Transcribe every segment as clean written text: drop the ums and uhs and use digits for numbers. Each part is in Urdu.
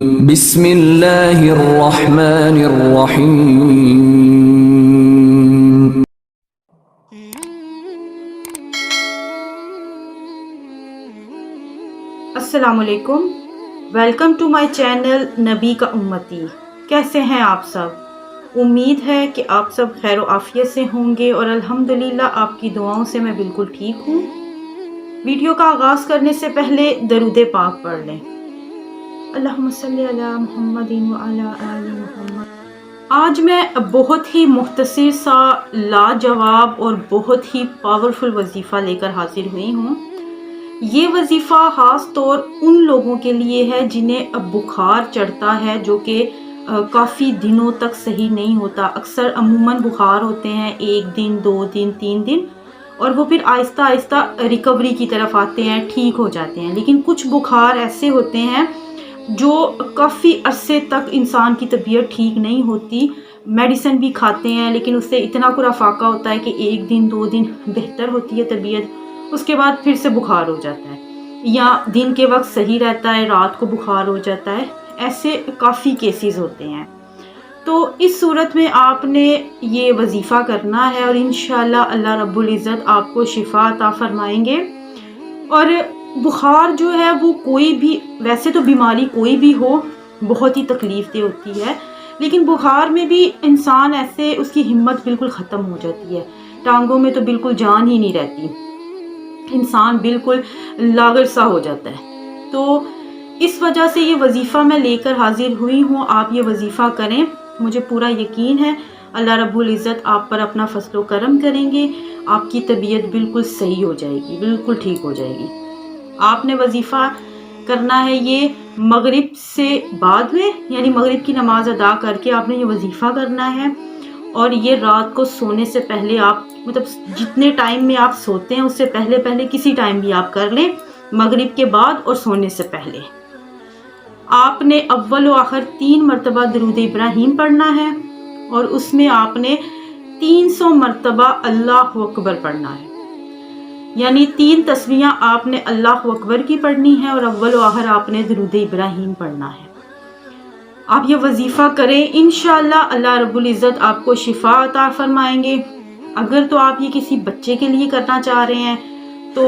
بسم اللہ الرحمن الرحیم۔ السلام علیکم، ویلکم ٹو مائی چینل نبی کا امتی۔ کیسے ہیں آپ سب؟ امید ہے کہ آپ سب خیر و عافیت سے ہوں گے اور الحمدللہ آپ کی دعاؤں سے میں بالکل ٹھیک ہوں۔ ویڈیو کا آغاز کرنے سے پہلے درود پاک پڑھ لیں۔ اللہم صلی علی محمد وعلی آل محمد۔ آج میں بہت ہی مختصر سا لاجواب اور بہت ہی پاورفل وظیفہ لے کر حاضر ہوئی ہوں۔ یہ وظیفہ خاص طور ان لوگوں کے لیے ہے جنہیں بخار چڑھتا ہے، جو کہ کافی دنوں تک صحیح نہیں ہوتا۔ اکثر عموماً بخار ہوتے ہیں 1 دن 2 دن 3 دن، اور وہ پھر آہستہ آہستہ ریکوری کی طرف آتے ہیں، ٹھیک ہو جاتے ہیں۔ لیکن کچھ بخار ایسے ہوتے ہیں جو کافی عرصے تک انسان کی طبیعت ٹھیک نہیں ہوتی، میڈیسن بھی کھاتے ہیں لیکن اس سے اتنا کوئی فاقہ ہوتا ہے کہ 1 دن 2 دن بہتر ہوتی ہے طبیعت، اس کے بعد پھر سے بخار ہو جاتا ہے، یا دن کے وقت صحیح رہتا ہے، رات کو بخار ہو جاتا ہے۔ ایسے کافی کیسز ہوتے ہیں۔ تو اس صورت میں آپ نے یہ وظیفہ کرنا ہے اور انشاءاللہ اللہ رب العزت آپ کو شفا عطا فرمائیں گے۔ اور بخار جو ہے وہ کوئی بھی، ویسے تو بیماری کوئی بھی ہو بہت ہی تکلیف دہ ہوتی ہے، لیکن بخار میں بھی انسان ایسے اس کی ہمت بالکل ختم ہو جاتی ہے، ٹانگوں میں تو بالکل جان ہی نہیں رہتی، انسان بالکل لاغر سا ہو جاتا ہے۔ تو اس وجہ سے یہ وظیفہ میں لے کر حاضر ہوئی ہوں۔ آپ یہ وظیفہ کریں، مجھے پورا یقین ہے اللہ رب العزت آپ پر اپنا فضل و کرم کریں گے، آپ کی طبیعت بالکل صحیح ہو جائے گی، بالکل ٹھیک ہو جائے گی۔ آپ نے وظیفہ کرنا ہے یہ مغرب سے بعد میں، یعنی مغرب کی نماز ادا کر کے آپ نے یہ وظیفہ کرنا ہے، اور یہ رات کو سونے سے پہلے آپ، مطلب جتنے ٹائم میں آپ سوتے ہیں اس سے پہلے کسی ٹائم بھی آپ کر لیں، مغرب کے بعد اور سونے سے پہلے۔ آپ نے اول و آخر 3 مرتبہ درود ابراہیم پڑھنا ہے، اور اس میں آپ نے 300 مرتبہ اللہ اکبر پڑھنا ہے، یعنی 3 تسبیحاں آپ نے اللہ اکبر کی پڑھنی ہے اور اول و آخر آپ نے درود ابراہیم پڑھنا ہے۔ آپ یہ وظیفہ کریں، انشاءاللہ اللہ رب العزت آپ کو شفا عطا فرمائیں گے۔ اگر تو آپ یہ کسی بچے کے لیے کرنا چاہ رہے ہیں تو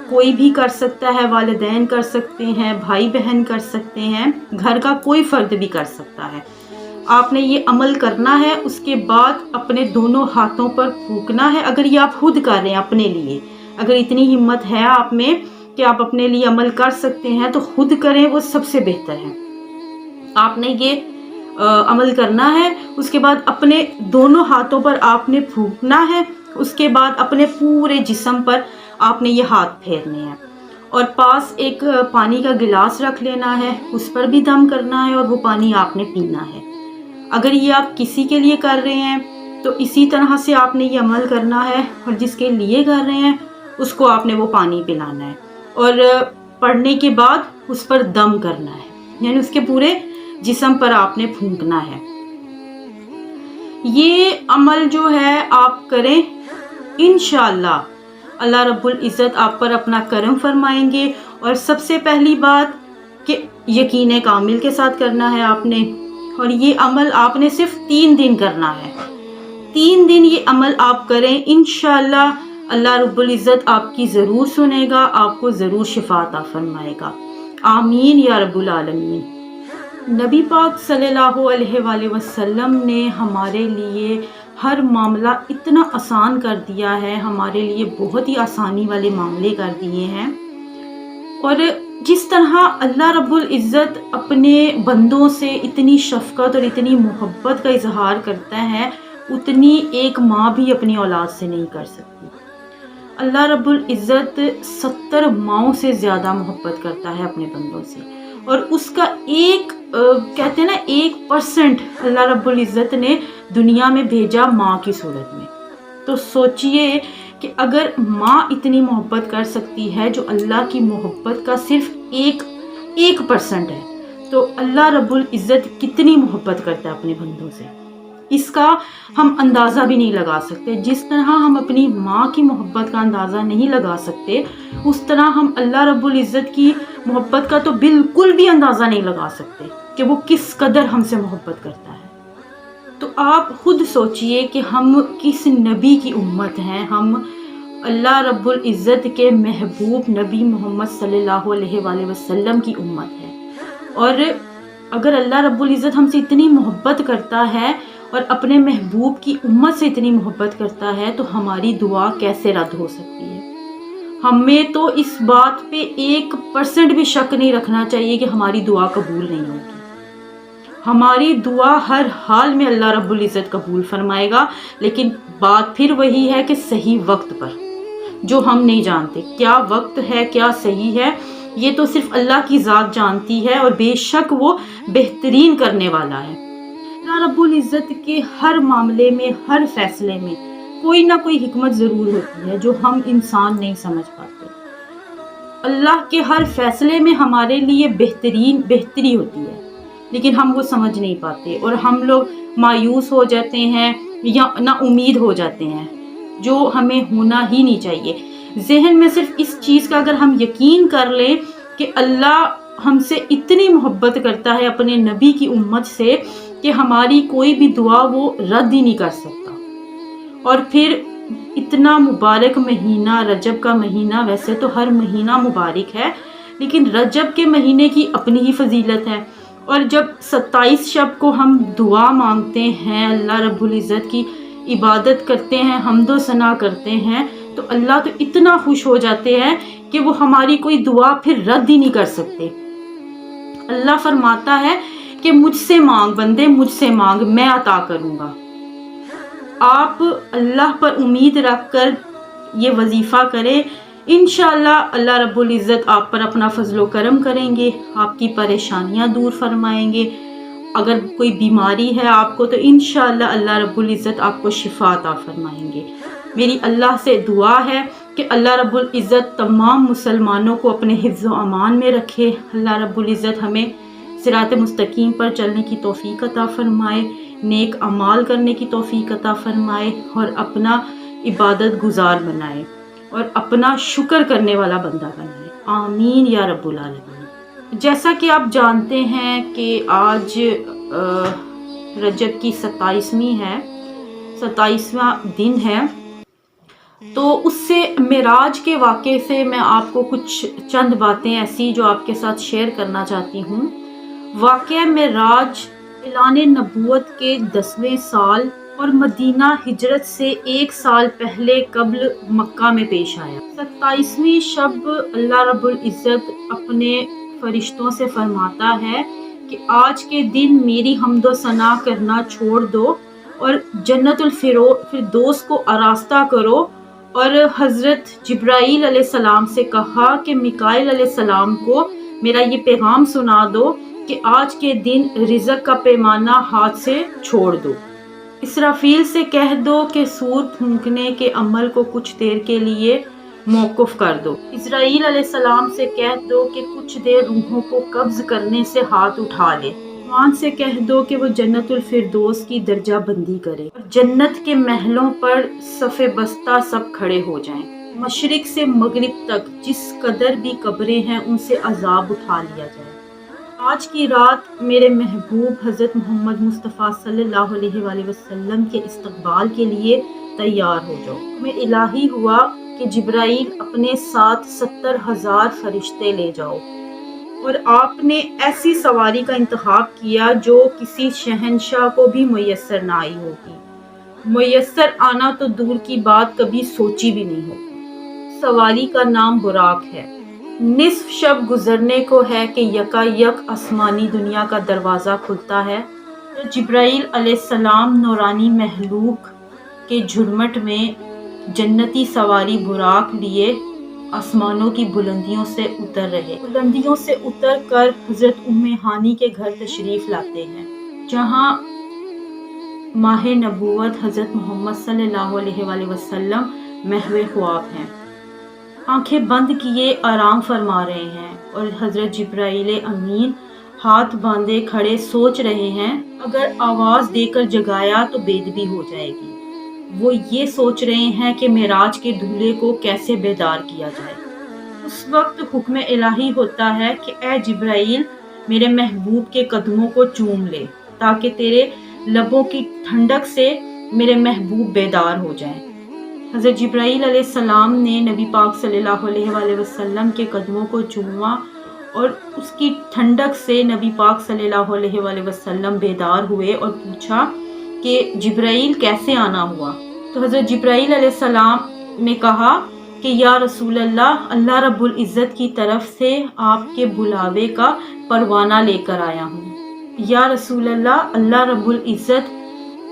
کوئی بھی کر سکتا ہے، والدین کر سکتے ہیں، بھائی بہن کر سکتے ہیں، گھر کا کوئی فرد بھی کر سکتا ہے۔ آپ نے یہ عمل کرنا ہے، اس کے بعد اپنے دونوں ہاتھوں پر پھونکنا ہے۔ اگر یہ آپ خود کر رہے ہیں اپنے لیے، اگر اتنی ہمت ہے آپ میں کہ آپ اپنے لیے عمل کر سکتے ہیں تو خود کریں، وہ سب سے بہتر ہے۔ آپ نے یہ عمل کرنا ہے، اس کے بعد اپنے دونوں ہاتھوں پر آپ نے پھونکنا ہے، اس کے بعد اپنے پورے جسم پر آپ نے یہ ہاتھ پھیرنے ہیں، اور پاس ایک پانی کا گلاس رکھ لینا ہے، اس پر بھی دم کرنا ہے اور وہ پانی آپ نے پینا ہے۔ اگر یہ آپ کسی کے لیے کر رہے ہیں تو اسی طرح سے آپ نے یہ عمل کرنا ہے، اور جس کے لیے کر رہے ہیں اس کو آپ نے وہ پانی پلانا ہے، اور پڑھنے کے بعد اس پر دم کرنا ہے، یعنی اس کے پورے جسم پر آپ نے پھونکنا ہے۔ یہ عمل جو ہے آپ کریں، انشاءاللہ اللہ رب العزت آپ پر اپنا کرم فرمائیں گے۔ اور سب سے پہلی بات کہ یقین کامل کے ساتھ کرنا ہے آپ نے، اور یہ عمل آپ نے صرف 3 دن کرنا ہے۔ 3 دن یہ عمل آپ کریں، انشاءاللہ اللہ رب العزت آپ کی ضرور سنے گا، آپ کو ضرور شفا عطا فرمائے گا۔ آمین یا رب العالمین۔ نبی پاک صلی اللہ علیہ وآلہ وسلم نے ہمارے لیے ہر معاملہ اتنا آسان کر دیا ہے، ہمارے لیے بہت ہی آسانی والے معاملے کر دیے ہیں، اور جس طرح اللہ رب العزت اپنے بندوں سے اتنی شفقت اور اتنی محبت کا اظہار کرتا ہے، اتنی ایک ماں بھی اپنی اولاد سے نہیں کر سکتی۔ اللہ رب العزت 70 ماؤں سے زیادہ محبت کرتا ہے اپنے بندوں سے، اور اس کا کہتے ہیں نا 1% اللہ رب العزت نے دنیا میں بھیجا ماں کی صورت میں۔ تو سوچئے کہ اگر ماں اتنی محبت کر سکتی ہے جو اللہ کی محبت کا صرف 1% ہے، تو اللہ رب العزت کتنی محبت کرتا ہے اپنے بندوں سے، اس کا ہم اندازہ بھی نہیں لگا سکتے۔ جس طرح ہم اپنی ماں کی محبت کا اندازہ نہیں لگا سکتے، اس طرح ہم اللہ رب العزت کی محبت کا تو بالکل بھی اندازہ نہیں لگا سکتے۔ کہ وہ کس قدر ہم سے محبت کرتا ہے۔ تو آپ خود سوچئے کہ ہم کس نبی کی امت ہیں، ہم اللہ رب العزت کے محبوب نبی محمد صلی اللہ علیہ وآلہ وسلم کی امت ہے۔ اور اگر اللہ رب العزت ہم سے اتنی محبت کرتا ہے اور اپنے محبوب کی امت سے اتنی محبت کرتا ہے تو ہماری دعا کیسے رد ہو سکتی ہے؟ ہمیں تو اس بات پہ 1% بھی شک نہیں رکھنا چاہیے کہ ہماری دعا قبول نہیں ہوگی۔ ہماری دعا ہر حال میں اللہ رب العزت قبول فرمائے گا، لیکن بات پھر وہی ہے کہ صحیح وقت پر، جو ہم نہیں جانتے کیا وقت ہے، کیا صحیح ہے، یہ تو صرف اللہ کی ذات جانتی ہے، اور بے شک وہ بہترین کرنے والا ہے۔ اللہ رب العزت کے ہر معاملے میں، ہر فیصلے میں کوئی نہ کوئی حکمت ضرور ہوتی ہے جو ہم انسان نہیں سمجھ پاتے۔ اللہ کے ہر فیصلے میں ہمارے لیے بہتری ہوتی ہے، لیکن ہم وہ سمجھ نہیں پاتے، اور ہم لوگ مایوس ہو جاتے ہیں یا نا امید ہو جاتے ہیں، جو ہمیں ہونا ہی نہیں چاہیے۔ ذہن میں صرف اس چیز کا اگر ہم یقین کر لیں کہ اللہ ہم سے اتنی محبت کرتا ہے اپنے نبی کی امت سے کہ ہماری کوئی بھی دعا وہ رد ہی نہیں کر سکتا۔ اور پھر اتنا مبارک مہینہ رجب کا مہینہ، ویسے تو ہر مہینہ مبارک ہے، لیکن رجب کے مہینے کی اپنی ہی فضیلت ہے۔ اور جب 27 شب کو ہم دعا مانگتے ہیں، اللہ رب العزت کی عبادت کرتے ہیں، حمد و ثنا کرتے ہیں، تو اللہ تو اتنا خوش ہو جاتے ہیں کہ وہ ہماری کوئی دعا پھر رد ہی نہیں کر سکتے۔ اللہ فرماتا ہے کہ مجھ سے مانگ بندے، مجھ سے مانگ، میں عطا کروں گا۔ آپ اللہ پر امید رکھ کر یہ وظیفہ کریں، انشاءاللہ اللہ رب العزت آپ پر اپنا فضل و کرم کریں گے، آپ کی پریشانیاں دور فرمائیں گے۔ اگر کوئی بیماری ہے آپ کو تو انشاءاللہ اللہ رب العزت آپ کو شفا عطا فرمائیں گے۔ میری اللہ سے دعا ہے کہ اللہ رب العزت تمام مسلمانوں کو اپنے حفظ و امان میں رکھے، اللہ رب العزت ہمیں صراط مستقیم پر چلنے کی توفیق عطا فرمائے، نیک اعمال کرنے کی توفیق عطا فرمائے، اور اپنا عبادت گزار بنائے، اور اپنا شکر کرنے والا بندہ بنائے۔ آمین یا رب العالمین۔ جیسا کہ آپ جانتے ہیں کہ آج رجب کی 27واں دن ہے، تو اس سے معراج کے واقعے سے میں آپ کو کچھ چند باتیں ایسی جو آپ کے ساتھ شیئر کرنا چاہتی ہوں۔ واقعہ معراج اعلان نبوت کے 10ویں سال اور مدینہ ہجرت سے 1 سال پہلے قبل مکہ میں پیش آیا۔ 27ویں شب اللہ رب العزت اپنے فرشتوں سے فرماتا ہے کہ آج کے دن میری حمد و ثنا کرنا چھوڑ دو اور جنت الفردوس کو آراستہ کرو، اور حضرت جبرائیل علیہ السلام سے کہا کہ میکائیل علیہ السلام کو میرا یہ پیغام سنا دو کہ آج کے دن رزق کا پیمانہ ہاتھ سے چھوڑ دو۔ اسرافیل سے کہہ دو کہ سور پھونکنے کے عمل کو کچھ دیر کے لیے موقوف کر دو۔ اسرائیل علیہ السلام سے کہہ دو کہ کچھ دیر روحوں کو قبض کرنے سے ہاتھ اٹھا لے۔ رحمان سے کہہ دو کہ وہ جنت الفردوس کی درجہ بندی کرے، اور جنت کے محلوں پر صف بستہ سب کھڑے ہو جائیں۔ مشرق سے مغرب تک جس قدر بھی قبریں ہیں ان سے عذاب اٹھا لیا جائے۔ آج کی رات میرے محبوب حضرت محمد مصطفیٰ صلی اللہ علیہ وآلہ وسلم کے استقبال کے لیے تیار ہو جاؤ۔ میں الہی ہوا کہ جبرائیل اپنے ساتھ 70,000 فرشتے لے جاؤ، اور آپ نے ایسی سواری کا انتخاب کیا جو کسی شہنشاہ کو بھی میسر نہ آئی ہوگی۔ میسر آنا تو دور کی بات، کبھی سوچی بھی نہیں ہوگی۔ سواری کا نام براق ہے۔ نصف شب گزرنے کو ہے کہ یکا یک آسمانی دنیا کا دروازہ کھلتا ہے، تو جبرائیل علیہ السلام نورانی محلوق کے جھرمٹ میں جنتی سواری براق لیے آسمانوں کی بلندیوں سے اتر رہے، بلندیوں سے اتر کر حضرت ام ہانی کے گھر تشریف لاتے ہیں، جہاں ماہ نبوت حضرت محمد صلی اللہ علیہ وآلہ وسلم محو خواب ہیں، آنکھیں بند کیے آرام فرما رہے ہیں، اور حضرت جبرائیل امین ہاتھ باندھے کھڑے سوچ رہے ہیں اگر آواز دے کر جگایا تو بےدبی ہو جائے گی۔ وہ یہ سوچ رہے ہیں کہ معراج کے دولہے کو کیسے بیدار کیا جائے۔ اس وقت حکم الہی ہوتا ہے کہ اے جبرائیل، میرے محبوب کے قدموں کو چوم لے تاکہ تیرے لبوں کی ٹھنڈک سے میرے محبوب بیدار ہو جائیں۔ حضرت جبرائیل علیہ السلام نے نبی پاک صلی اللہ علیہ وآلہ وسلم کے قدموں کو چوما اور اس کی ٹھنڈک سے نبی پاک صلی اللہ علیہ وآلہ وسلم بیدار ہوئے اور پوچھا کہ جبرائیل کیسے آنا ہوا؟ تو حضرت جبرائیل علیہ السلام نے کہا کہ یا رسول اللہ، اللہ رب العزت کی طرف سے آپ کے بلاوے کا پروانہ لے کر آیا ہوں۔ یا رسول اللہ، اللہ رب العزت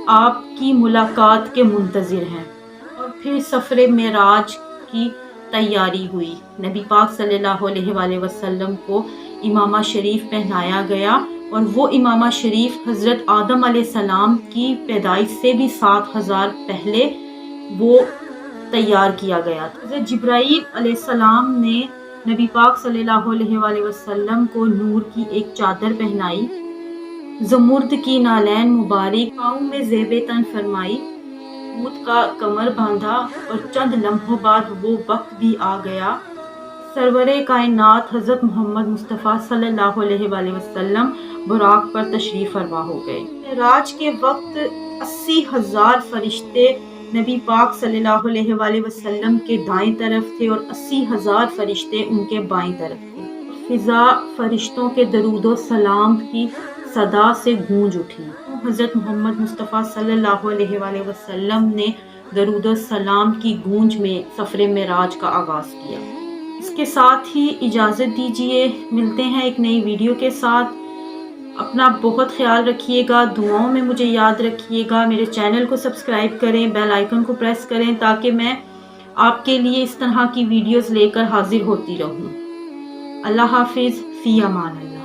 آپ کی ملاقات کے منتظر ہیں۔ اور پھر سفر معراج کی تیاری ہوئی۔ نبی پاک صلی اللہ علیہ وآلہ وسلم کو امامہ شریف پہنایا گیا اور وہ امامہ شریف حضرت آدم علیہ السلام کی پیدائش سے بھی 7000 پہلے وہ تیار کیا گیا تھا۔ حضرت جبرائیل علیہ السلام نے نبی پاک صلی اللہ علیہ وآلہ وسلم کو نور کی ایک چادر پہنائی، زمرد کی نالین مبارک پاؤں میں زیب تن فرمائی، اونٹ کا کمر باندھا اور چند لمحوں بعد وہ وقت بھی آ گیا۔ سرور کائنات حضرت محمد مصطفیٰ صلی اللہ علیہ وآلہ وسلم براق پر تشریف فرما ہو گئے۔ معراج کے وقت 80,000 فرشتے نبی پاک صلی اللہ علیہ وآلہ وسلم کے دائیں طرف تھے اور 80,000 فرشتے ان کے بائیں طرف تھے۔ فضا فرشتوں کے درود و سلام کی صدا سے گونج اٹھی۔ حضرت محمد مصطفیٰ صلی اللہ علیہ وآلہ وسلم نے درود و سلام کی گونج میں سفر معراج کا آغاز کیا۔ اس کے ساتھ ہی اجازت دیجیے، ملتے ہیں ایک نئی ویڈیو کے ساتھ۔ اپنا بہت خیال رکھیے گا، دعاؤں میں مجھے یاد رکھیے گا۔ میرے چینل کو سبسکرائب کریں، بیل آئیکن کو پریس کریں تاکہ میں آپ کے لیے اس طرح کی ویڈیوز لے کر حاضر ہوتی رہوں۔ اللہ حافظ، فی امان اللہ۔